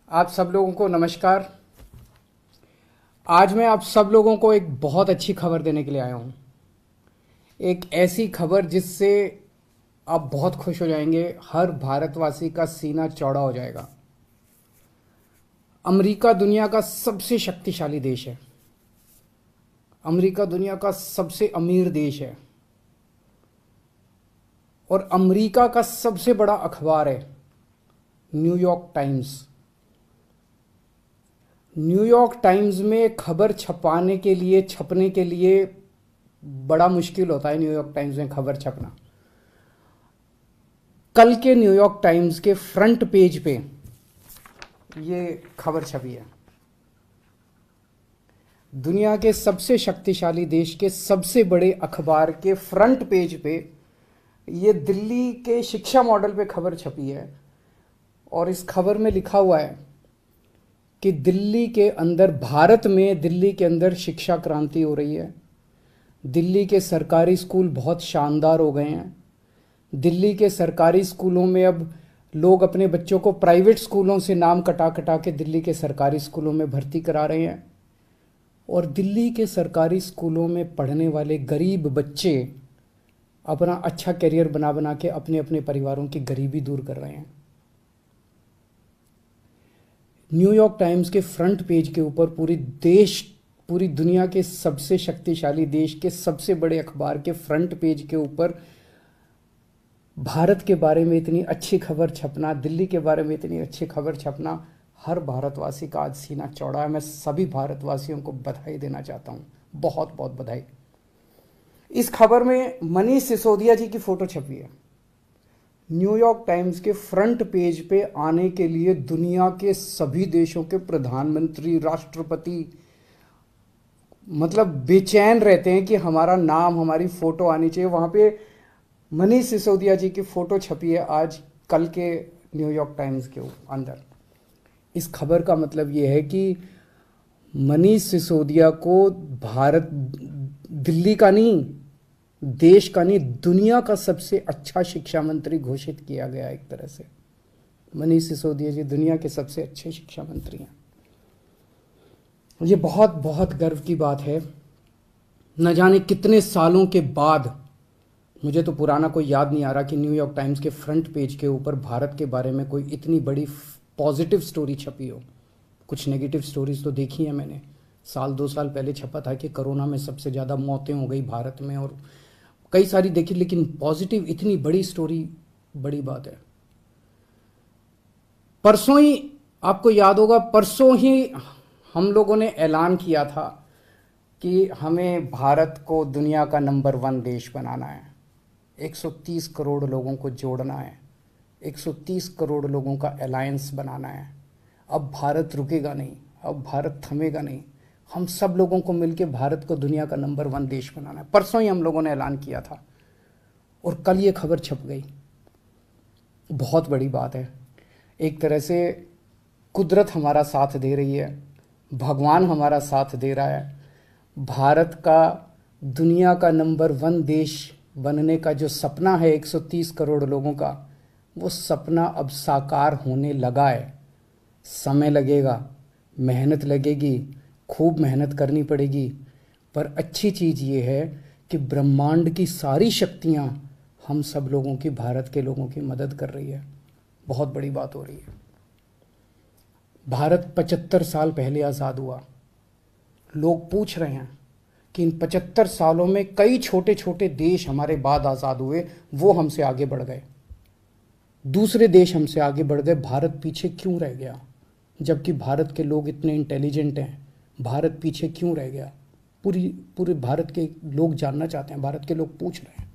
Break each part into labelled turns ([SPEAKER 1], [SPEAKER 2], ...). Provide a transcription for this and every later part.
[SPEAKER 1] आप सब लोगों को नमस्कार। आज मैं आप सब लोगों को एक बहुत अच्छी खबर देने के लिए आया हूँ। एक ऐसी खबर जिससे आप बहुत खुश हो जाएंगे, हर भारतवासी का सीना चौड़ा हो जाएगा। अमेरिका दुनिया का सबसे शक्तिशाली देश है। अमेरिका दुनिया का सबसे अमीर देश है और अमेरिका का सबसे बड़ा अखबार है न्यूयॉर्क टाइम्स। न्यूयॉर्क टाइम्स में खबर छपने के लिए बड़ा मुश्किल होता है। न्यूयॉर्क टाइम्स में खबर छपना। कल के न्यूयॉर्क टाइम्स के फ्रंट पेज पे ये खबर छपी है। दुनिया के सबसे शक्तिशाली देश के सबसे बड़े अखबार के फ्रंट पेज पे ये दिल्ली के शिक्षा मॉडल पे खबर छपी है और इस खबर में लिखा हुआ है कि दिल्ली के अंदर, भारत में दिल्ली के अंदर शिक्षा क्रांति हो रही है। दिल्ली के सरकारी स्कूल बहुत शानदार हो गए हैं। दिल्ली के सरकारी स्कूलों में अब लोग अपने बच्चों को प्राइवेट स्कूलों से नाम कटा कटा के दिल्ली के सरकारी स्कूलों में भर्ती करा रहे हैं और दिल्ली के सरकारी स्कूलों में पढ़ने वाले गरीब बच्चे अपना अच्छा करियर बना बना के अपने अपने परिवारों की गरीबी दूर कर रहे हैं। न्यूयॉर्क टाइम्स के फ्रंट पेज के ऊपर पूरी दुनिया के सबसे शक्तिशाली देश के सबसे बड़े अखबार के फ्रंट पेज के ऊपर भारत के बारे में इतनी अच्छी खबर छपना, दिल्ली के बारे में इतनी अच्छी खबर छपना, हर भारतवासी का आज सीना चौड़ा है। मैं सभी भारतवासियों को बधाई देना चाहता हूँ, बहुत बहुत बधाई। इस खबर में मनीष सिसोदिया जी की फोटो छपी है। न्यूयॉर्क टाइम्स के फ्रंट पेज पे आने के लिए दुनिया के सभी देशों के प्रधानमंत्री, राष्ट्रपति मतलब बेचैन रहते हैं कि हमारा नाम, हमारी फोटो आनी चाहिए। वहां पे मनीष सिसोदिया जी की फोटो छपी है आज कल के न्यूयॉर्क टाइम्स के अंदर। इस खबर का मतलब यह है कि मनीष सिसोदिया को भारत, दिल्ली का नहीं, देश का नहीं, दुनिया का सबसे अच्छा शिक्षा मंत्री घोषित किया गया। एक तरह से मनीष सिसोदिया जी दुनिया के सबसे अच्छे शिक्षा मंत्री हैं। ये बहुत बहुत गर्व की बात है। न जाने कितने सालों के बाद, मुझे तो पुराना कोई याद नहीं आ रहा कि न्यूयॉर्क टाइम्स के फ्रंट पेज के ऊपर भारत के बारे में कोई इतनी बड़ी पॉजिटिव स्टोरी छपी हो। कुछ नेगेटिव स्टोरीज तो देखी है मैंने। 2 साल पहले छपा था कि कोरोना में सबसे ज़्यादा मौतें हो गई भारत में और कई सारी देखी, लेकिन पॉजिटिव इतनी बड़ी स्टोरी बड़ी बात है। परसों ही, आपको याद होगा, परसों ही हम लोगों ने ऐलान किया था कि हमें भारत को दुनिया का नंबर 1 देश बनाना है। 130 करोड़ लोगों को जोड़ना है, 130 करोड़ लोगों का अलायंस बनाना है। अब भारत रुकेगा नहीं, अब भारत थमेगा नहीं। हम सब लोगों को मिलकर भारत को दुनिया का नंबर 1 देश बनाना है। परसों ही हम लोगों ने ऐलान किया था और कल ये खबर छप गई। बहुत बड़ी बात है। एक तरह से कुदरत हमारा साथ दे रही है, भगवान हमारा साथ दे रहा है। भारत का दुनिया का नंबर 1 देश बनने का जो सपना है 130 करोड़ लोगों का, वो सपना अब साकार होने लगा है। समय लगेगा, मेहनत लगेगी, खूब मेहनत करनी पड़ेगी, पर अच्छी चीज़ ये है कि ब्रह्मांड की सारी शक्तियाँ हम सब लोगों की, भारत के लोगों की मदद कर रही है। बहुत बड़ी बात हो रही है। भारत 75 साल पहले आज़ाद हुआ। लोग पूछ रहे हैं कि इन 75 सालों में कई छोटे छोटे देश हमारे बाद आज़ाद हुए, वो हमसे आगे बढ़ गए, दूसरे देश हमसे आगे बढ़ गए, भारत पीछे क्यों रह गया? जबकि भारत के लोग इतने इंटेलिजेंट हैं, भारत पीछे क्यों रह गया? पूरे भारत के लोग जानना चाहते हैं, भारत के लोग पूछ रहे हैं।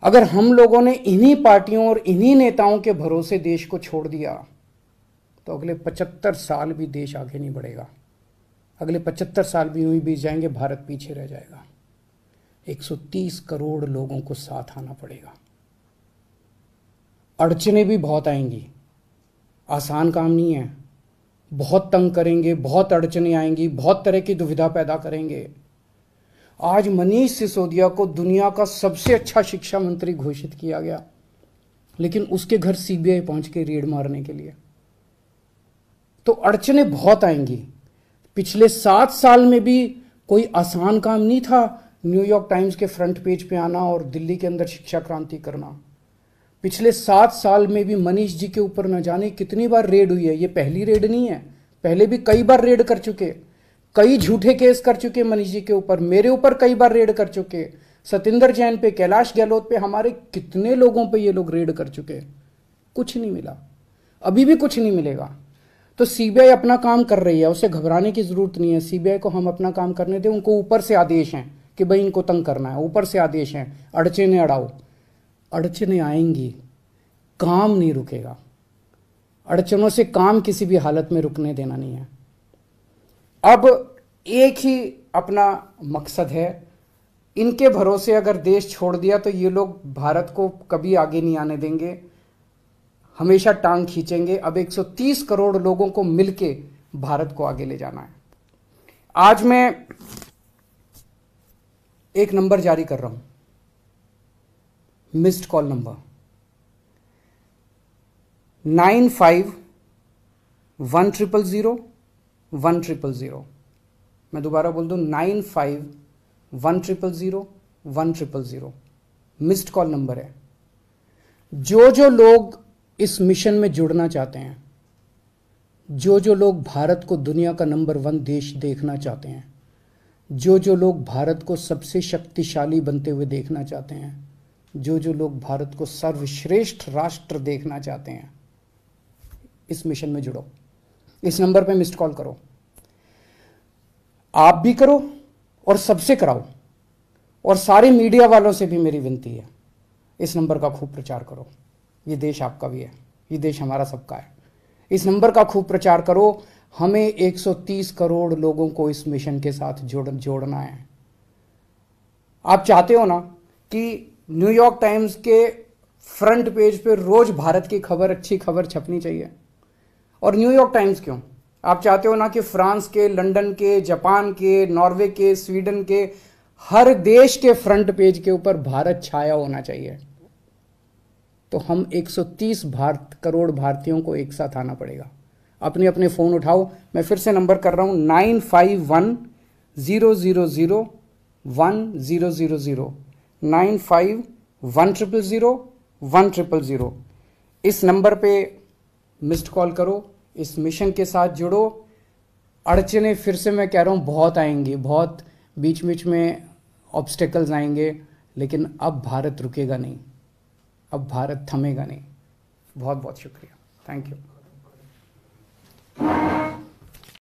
[SPEAKER 1] अगर हम लोगों ने इन्हीं पार्टियों और इन्हीं नेताओं के भरोसे देश को छोड़ दिया तो अगले 75 साल भी देश आगे नहीं बढ़ेगा। अगले 75 साल भी यूं ही बीत जाएंगे, भारत पीछे रह जाएगा। 130 करोड़ लोगों को साथ आना पड़ेगा। अड़चनें भी बहुत आएंगी, आसान काम नहीं है। बहुत तंग करेंगे, बहुत अड़चनें आएंगी, बहुत तरह की दुविधा पैदा करेंगे। आज मनीष सिसोदिया को दुनिया का सबसे अच्छा शिक्षा मंत्री घोषित किया गया, लेकिन उसके घर सीबीआई पहुंच के रेड मारने के लिए। तो अड़चनें बहुत आएंगी। पिछले 7 साल में भी कोई आसान काम नहीं था न्यूयॉर्क टाइम्स के फ्रंट पेज पे आना और दिल्ली के अंदर शिक्षा क्रांति करना। पिछले 7 साल में भी मनीष जी के ऊपर न जाने कितनी बार रेड हुई है। ये पहली रेड नहीं है, पहले भी कई बार रेड कर चुके, कई झूठे केस कर चुके मनीष जी के ऊपर, मेरे ऊपर कई बार रेड कर चुके, सतिंदर जैन पे, कैलाश गहलोत पे, हमारे कितने लोगों पे ये लोग रेड कर चुके, कुछ नहीं मिला, अभी भी कुछ नहीं मिलेगा। तो सीबीआई अपना काम कर रही है, उसे घबराने की जरूरत नहीं है। सीबीआई को हम अपना काम करने दें। उनको ऊपर से आदेश हैं कि भाई इनको तंग करना है, ऊपर से आदेश हैं, अड़चने अड़ाओ। अड़चने आएंगी, काम नहीं रुकेगा। अड़चनों से काम किसी भी हालत में रुकने देना नहीं है। अब एक ही अपना मकसद है, इनके भरोसे अगर देश छोड़ दिया तो ये लोग भारत को कभी आगे नहीं आने देंगे, हमेशा टांग खींचेंगे। अब 130 करोड़ लोगों को मिलके भारत को आगे ले जाना है। आज मैं एक नंबर जारी कर रहा हूं, मिस्ड कॉल नंबर 951001001000। मैं दोबारा बोल दूं, 951001001000 मिस्ड कॉल नंबर है। जो लोग इस मिशन में जुड़ना चाहते हैं, जो लोग भारत को दुनिया का नंबर 1 देश देखना चाहते हैं, जो लोग भारत को सबसे शक्तिशाली बनते हुए देखना चाहते हैं, जो लोग भारत को सर्वश्रेष्ठ राष्ट्र देखना चाहते हैं, इस मिशन में जुड़ो। इस नंबर पे मिस्ड कॉल करो, आप भी करो और सबसे कराओ। और सारे मीडिया वालों से भी मेरी विनती है, इस नंबर का खूब प्रचार करो। ये देश आपका भी है, ये देश हमारा सबका है। इस नंबर का खूब प्रचार करो। हमें 130 करोड़ लोगों को इस मिशन के साथ जोड़ना है। आप चाहते हो ना कि न्यूयॉर्क टाइम्स के फ्रंट पेज पे रोज भारत की खबर, अच्छी खबर छपनी चाहिए। और न्यूयॉर्क टाइम्स क्यों, आप चाहते हो ना कि फ्रांस के, लंदन के, जापान के, नॉर्वे के, स्वीडन के, हर देश के फ्रंट पेज के ऊपर भारत छाया होना चाहिए। तो हम 130 करोड़ भारतीयों को एक साथ आना पड़ेगा। अपने अपने फोन उठाओ, मैं फिर से नंबर कर रहा हूं, 9510001000 9510001000। इस नंबर पे मिस्ड कॉल करो, इस मिशन के साथ जुड़ो। अड़चने फिर से मैं कह रहा हूं बहुत आएंगी, बहुत बीच बीच में ऑब्स्टेकल्स आएंगे, लेकिन अब भारत रुकेगा नहीं, अब भारत थमेगा नहीं। बहुत बहुत शुक्रिया, थैंक यू।